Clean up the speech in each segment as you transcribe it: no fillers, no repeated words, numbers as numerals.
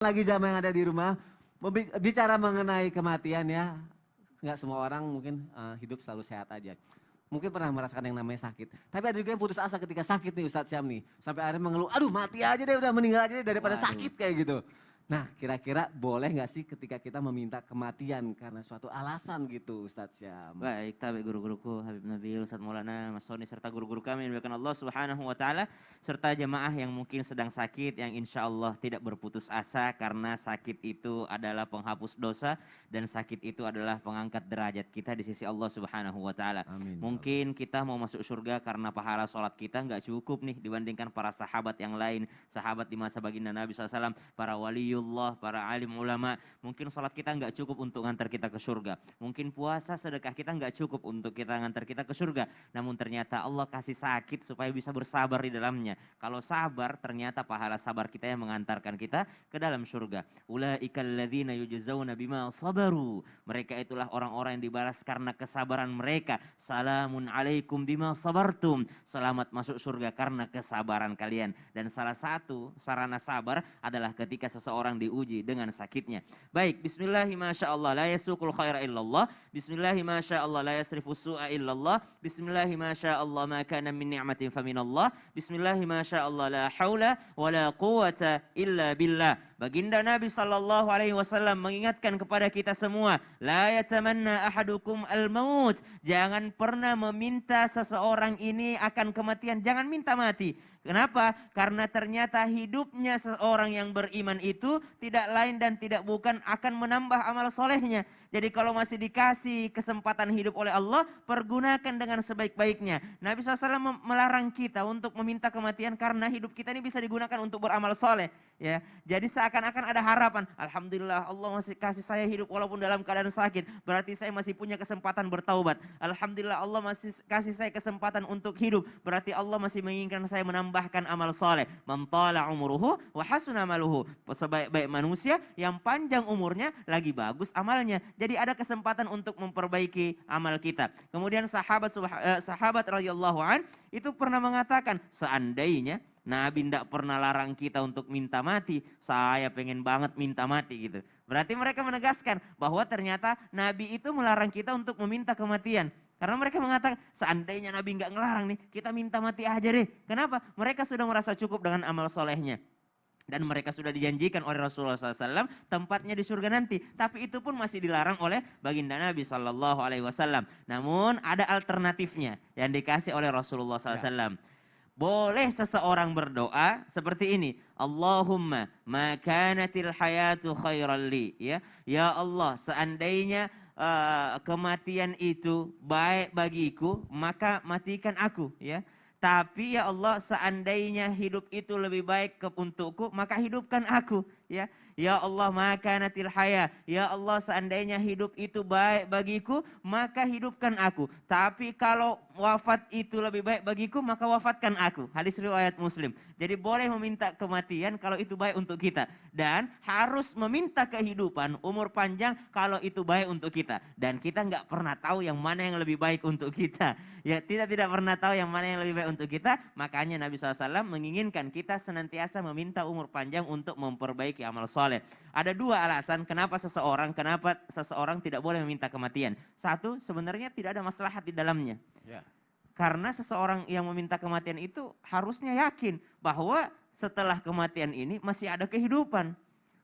Lagi jamaah yang ada di rumah, bicara mengenai kematian ya, nggak semua orang mungkin hidup selalu sehat aja. Mungkin pernah merasakan yang namanya sakit. Tapi ada juga yang putus asa ketika sakit nih Ustadz Syam nih. Sampai akhirnya mengeluh, aduh mati aja deh, udah meninggal aja deh daripada Waduh. sakit kayak gitu. Nah kira-kira boleh nggak sih ketika kita meminta kematian karena suatu alasan gitu Ustadz Syam? Baik, tabi guru-guruku Habib Nabil, Ustaz Maulana, Mas Soni, serta guru-guru kami yang dimuliakan Allah Subhanahu wa Ta'ala, serta jemaah yang mungkin sedang sakit, yang insya Allah tidak berputus asa karena sakit itu adalah penghapus dosa dan sakit itu adalah pengangkat derajat kita di sisi Allah Subhanahu wa Ta'ala. Amin. Mungkin kita mau masuk surga karena pahala sholat kita nggak cukup nih dibandingkan para sahabat yang lain, sahabat di masa baginda Nabi SAW, para waliullah, para alim ulama. Mungkin sholat kita nggak cukup untuk ngantar kita ke surga. Mungkin puasa sedekah kita nggak cukup untuk kita ngantar kita ke surga. Namun ternyata Allah kasih sakit supaya bisa bersabar di dalamnya. Kalau sabar ternyata pahala sabar kita yang mengantarkan kita ke dalam surga. Ulaikal ladzina yujzauna bima sabaru. Mereka itulah orang-orang yang dibalas karena kesabaran mereka. Salamun alaikum bima sabartum. Selamat masuk surga karena kesabaran kalian. Dan salah satu sarana sabar adalah ketika seseorang diuji dengan sakitnya. Baik, bismillahi masyaallah la yasuqul khaira illallah. Bismillahi masyaallah la yasrifu su'a illallah. Bismillahi masyaallah ma kana min ni'matin faminallah. Bismillahi masyaallah la haula wa la quwata illa billah. Baginda Nabi SAW mengingatkan kepada kita semua, la yatamanna ahadukum al-maut. Jangan pernah meminta seseorang ini akan kematian, jangan minta mati. Kenapa? Karena ternyata hidupnya seorang yang beriman itu tidak lain dan tidak bukan akan menambah amal solehnya. Jadi kalau masih dikasih kesempatan hidup oleh Allah, pergunakan dengan sebaik-baiknya. Nabi SAW melarang kita untuk meminta kematian karena hidup kita ini bisa digunakan untuk beramal soleh. Ya, jadi seakan-akan ada harapan. Alhamdulillah Allah masih kasih saya hidup walaupun dalam keadaan sakit. Berarti saya masih punya kesempatan bertaubat. Alhamdulillah Allah masih kasih saya kesempatan untuk hidup. Berarti Allah masih menginginkan saya menambahkan amal soleh. Man tala umuruhu wa hasuna amaluhu. Sebaik-baik manusia yang panjang umurnya lagi bagus amalnya. Jadi ada kesempatan untuk memperbaiki amal kita. Kemudian sahabat radhiyallahu an itu pernah mengatakan, seandainya Nabi tidak pernah larang kita untuk minta mati, saya pengen banget minta mati gitu. Berarti mereka menegaskan bahwa ternyata Nabi itu melarang kita untuk meminta kematian. Karena mereka mengatakan seandainya Nabi nggak ngelarang nih, kita minta mati aja deh. Kenapa? Mereka sudah merasa cukup dengan amal solehnya. Dan mereka sudah dijanjikan oleh Rasulullah SAW tempatnya di surga nanti. Tapi itu pun masih dilarang oleh baginda Nabi SAW. Namun ada alternatifnya yang dikasih oleh Rasulullah SAW. Boleh seseorang berdoa seperti ini. Allahumma ma kanatil hayatu khairan li. Ya Allah, seandainya kematian itu baik bagiku, maka matikan aku. Ya. Tapi ya Allah, seandainya hidup itu lebih baik untukku, maka hidupkan aku. Ya Allah, maka natil haya. Ya Allah, seandainya hidup itu baik bagiku, maka hidupkan aku. Tapi kalau wafat itu lebih baik bagiku, maka wafatkan aku. Hadis riwayat Muslim. Jadi boleh meminta kematian kalau itu baik untuk kita. Dan harus meminta kehidupan, umur panjang kalau itu baik untuk kita. Dan kita nggak pernah tahu yang mana yang lebih baik untuk kita. Ya, kita tidak pernah tahu yang mana yang lebih baik untuk kita. Makanya Nabi SAW menginginkan kita senantiasa meminta umur panjang untuk memperbaiki amal soleh. Ada dua alasan kenapa seseorang tidak boleh meminta kematian. Satu, sebenarnya tidak ada maslahat di dalamnya. Ya. Karena seseorang yang meminta kematian itu harusnya yakin bahwa setelah kematian ini masih ada kehidupan.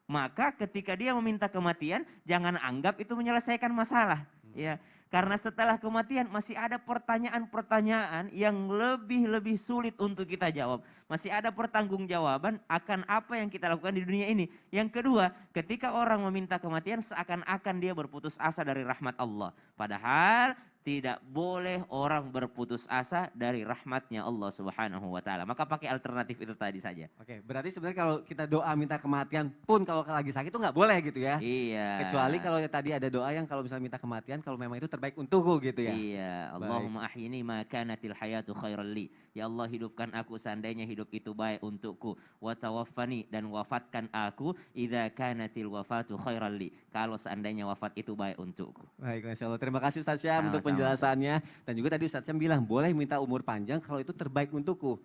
Maka ketika dia meminta kematian, jangan anggap itu menyelesaikan masalah. Ya, karena setelah kematian masih ada pertanyaan-pertanyaan yang lebih sulit untuk kita jawab. Masih ada pertanggungjawaban akan apa yang kita lakukan di dunia ini. Yang kedua, ketika orang meminta kematian seakan-akan dia berputus asa dari rahmat Allah. Padahal tidak boleh orang berputus asa dari rahmatnya Allah Subhanahu wa Ta'ala. Maka pakai alternatif itu tadi saja. Oke, berarti sebenarnya kalau kita doa minta kematian pun kalau lagi sakit itu nggak boleh gitu ya? Iya. Kecuali kalau tadi ada doa yang kalau misalnya minta kematian, kalau memang itu terbaik untukku gitu ya? Iya. Allahumma ahyini ma kanatil hayatu khairan li. Ya Allah, hidupkan aku seandainya hidup itu baik untukku. Wa tawaffani, dan wafatkan aku idza kanatil wafatu khairan li. Kalau seandainya wafat itu baik untukku. Baik, Masya Allah. Terima kasih Ustaz Syam untuk Sama-sama. penjelasannya. Dan juga tadi Ustaz Syam bilang boleh minta umur panjang kalau itu terbaik untukku.